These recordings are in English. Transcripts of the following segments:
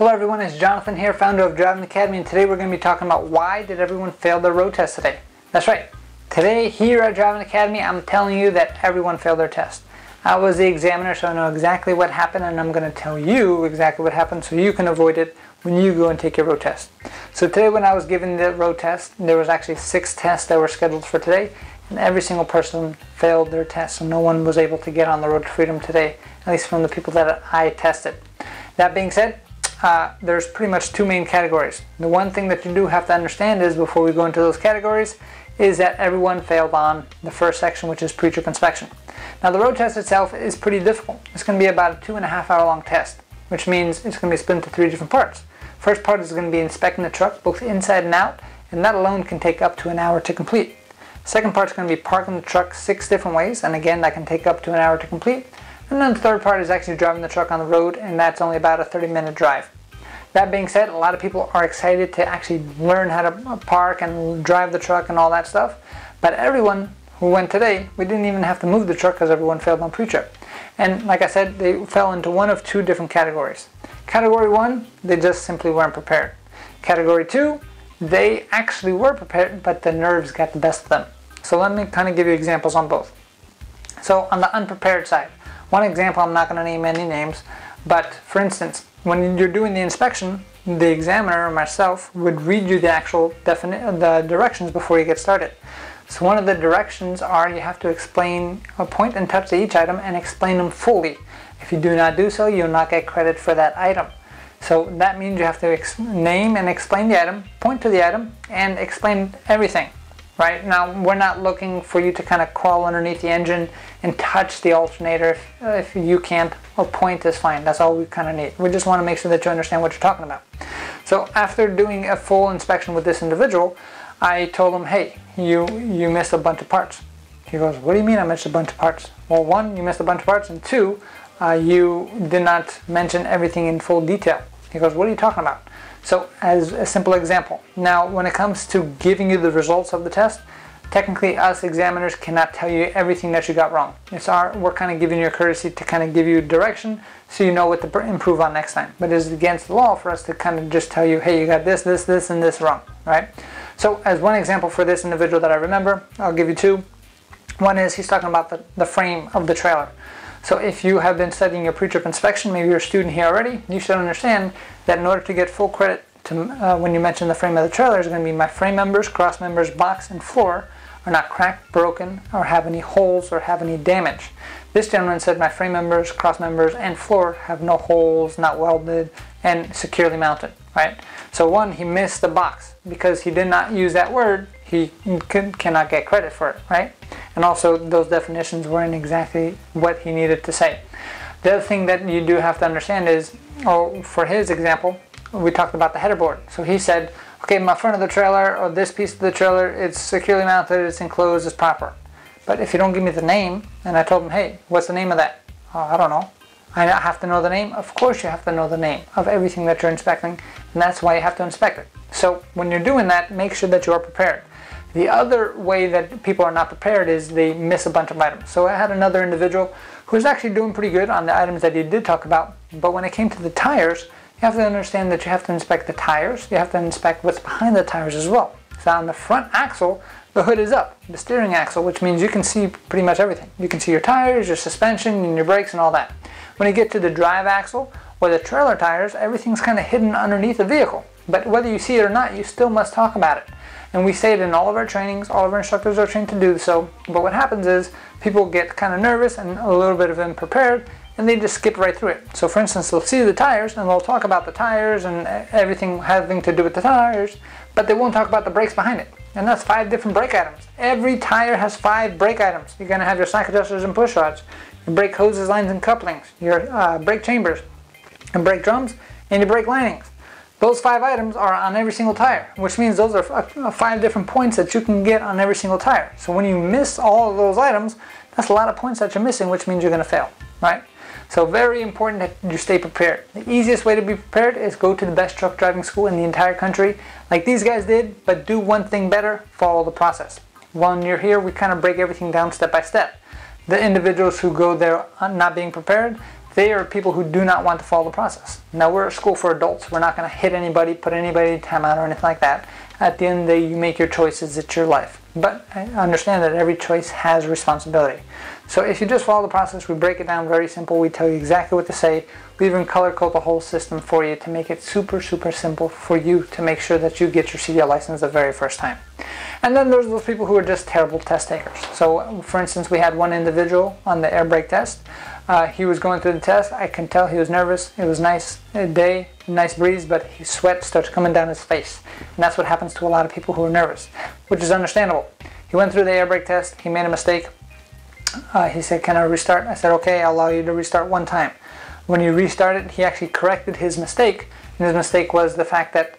Hello everyone, it's Jonathan here, founder of Driving Academy, and today we're going to be talking about why did everyone fail their road test today. That's right, today here at Driving Academy I'm telling you that everyone failed their test. I was the examiner, so I know exactly what happened, and I'm going to tell you exactly what happened so you can avoid it when you go and take your road test. So today when I was given the road test, there was actually 6 tests that were scheduled for today, and every single person failed their test, so no one was able to get on the road to freedom today, at least from the people that I tested. That being said, there's pretty much 2 main categories. The one thing that you do have to understand is, before we go into those categories, is that everyone failed on the first section, which is pre-trip inspection. Now the road test itself is pretty difficult. It's going to be about a 2.5 hour long test, which means it's going to be split into 3 different parts. First part is going to be inspecting the truck both inside and out, and that alone can take up to an hour to complete. Second part is going to be parking the truck 6 different ways, and again that can take up to an hour to complete. And then the third part is actually driving the truck on the road, and that's only about a 30-minute drive. That being said, a lot of people are excited to actually learn how to park and drive the truck and all that stuff, but everyone who went today, we didn't even have to move the truck because everyone failed on pre-trip. And like I said, they fell into one of 2 different categories. Category 1, they just simply weren't prepared. Category 2, they actually were prepared, but the nerves got the best of them. So let me kind of give you examples on both. So on the unprepared side, one example, I'm not going to name any names, but for instance, when you're doing the inspection, the examiner or myself would read you the actual directions before you get started. So one of the directions are you have to explain, point and touch to each item and explain them fully. If you do not do so, you'll not get credit for that item. So that means you have to name and explain the item, point to the item, and explain everything. Right? Now, we're not looking for you to kind of crawl underneath the engine and touch the alternator. If you can't, a point is fine. That's all we kind of need. We just want to make sure that you understand what you're talking about. So after doing a full inspection with this individual, I told him, hey, you missed a bunch of parts. He goes, what do you mean I missed a bunch of parts? Well, 1, you missed a bunch of parts, and 2, you did not mention everything in full detail. He goes, what are you talking about? So as a simple example, now when it comes to giving you the results of the test, technically us examiners cannot tell you everything that you got wrong. We're kind of giving you a courtesy to kind of give you direction so you know what to improve on next time. But it is against the law for us to kind of just tell you, hey, you got this, this, this, and this wrong, right? So as one example for this individual that I remember, I'll give you 2. One is he's talking about the frame of the trailer. So if you have been studying your pre-trip inspection, maybe you're a student here already, you should understand that in order to get full credit to, when you mention the frame of the trailer, is going to be my frame members, cross members, box, and floor are not cracked, broken, or have any holes or have any damage. This gentleman said my frame members, cross members, and floor have no holes, not welded, and securely mounted, right? So 1, he missed the box. Because he did not use that word, he cannot get credit for it, right? And also those definitions weren't exactly what he needed to say. The other thing that you do have to understand is, for his example, we talked about the header board. So he said, okay, my front of the trailer, or this piece of the trailer, it's securely mounted, it's enclosed, it's proper. But if you don't give me the name, and I told him, hey, what's the name of that? I don't know. I have to know the name? Of course you have to know the name of everything that you're inspecting, and that's why you have to inspect it. So when you're doing that, make sure that you are prepared. The other way that people are not prepared is they miss a bunch of items. So I had another individual who was actually doing pretty good on the items that he did talk about, but when it came to the tires, you have to understand that you have to inspect the tires, you have to inspect what's behind the tires as well. So on the front axle, the hood is up, the steering axle, which means you can see pretty much everything. You can see your tires, your suspension, and your brakes and all that. When you get to the drive axle or the trailer tires, everything's kind of hidden underneath the vehicle. But whether you see it or not, you still must talk about it. And we say it in all of our trainings, all of our instructors are trained to do so. But what happens is people get kind of nervous and a little bit of unprepared, and they just skip right through it. So for instance, they'll see the tires and they'll talk about the tires and everything having to do with the tires, but they won't talk about the brakes behind it. And that's 5 different brake items. Every tire has 5 brake items. You're going to have your slack adjusters and push rods, your brake hoses, lines, and couplings, your brake chambers, and brake drums, and your brake linings. Those 5 items are on every single tire, which means those are 5 different points that you can get on every single tire. So when you miss all of those items, that's a lot of points that you're missing, which means you're going to fail, right? So very important that you stay prepared. The easiest way to be prepared is go to the best truck driving school in the entire country, like these guys did, but do one thing better: follow the process. When you're here, we kind of break everything down step by step. The individuals who go there not being prepared, They are people who do not want to follow the process. Now, we're a school for adults. We're not going to hit anybody, put anybody in timeout or anything like that. At the end of the day, you make your choices, it's your life. But I understand that every choice has responsibility. So if you just follow the process, we break it down very simple. We tell you exactly what to say. We even color code the whole system for you to make it super, super simple for you to make sure that you get your CDL license the very first time. And then there's those people who are just terrible test takers. So for instance, we had one individual on the air brake test. He was going through the test. I can tell he was nervous. It was nice day, nice breeze, but his sweat starts coming down his face. And that's what happens to a lot of people who are nervous, which is understandable. He went through the air brake test. He made a mistake. He said, "Can I restart?" I said, "Okay, I'll allow you to restart one time." When he restarted, he actually corrected his mistake. And his mistake was the fact that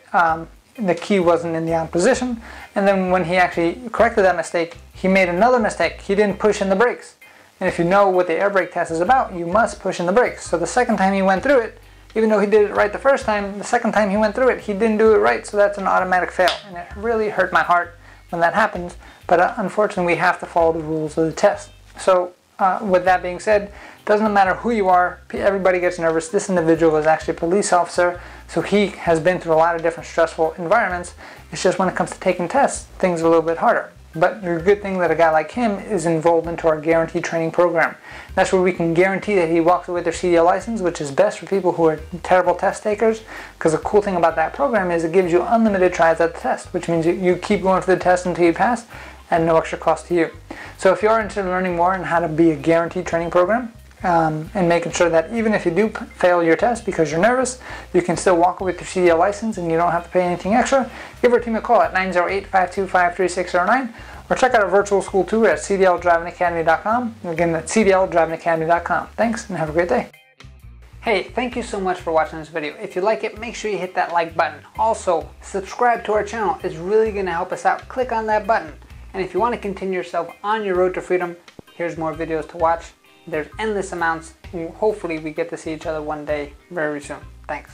the key wasn't in the on position. And then when he actually corrected that mistake, he made another mistake. He didn't push in the brakes. And if you know what the air brake test is about, you must push in the brakes. So the second time he went through it, even though he did it right the first time, the second time he went through it, he didn't do it right. So that's an automatic fail. And it really hurt my heart when that happens. But unfortunately, we have to follow the rules of the test. So with that being said, it doesn't matter who you are, everybody gets nervous. This individual is actually a police officer, so he has been through a lot of different stressful environments. It's just when it comes to taking tests, things are a little bit harder. But the good thing that a guy like him is enrolled into our guaranteed training program. That's where we can guarantee that he walks away with their CDL license, which is best for people who are terrible test takers, because the cool thing about that program is it gives you unlimited tries at the test, which means you keep going for the test until you pass, and no extra cost to you. So if you are interested in learning more on how to be a guaranteed training program, and making sure that even if you do fail your test because you're nervous, you can still walk away with your CDL license and you don't have to pay anything extra, give our team a call at 908-525-3609, or check out our virtual school tour at CDLDrivingAcademy.com. Again, that's CDLDrivingAcademy.com. Thanks, and have a great day. Hey, thank you so much for watching this video. If you like it, make sure you hit that like button. Also, subscribe to our channel. It's really going to help us out. Click on that button. And if you want to continue yourself on your road to freedom, here's more videos to watch. There's endless amounts. Hopefully we get to see each other one day very soon. Thanks.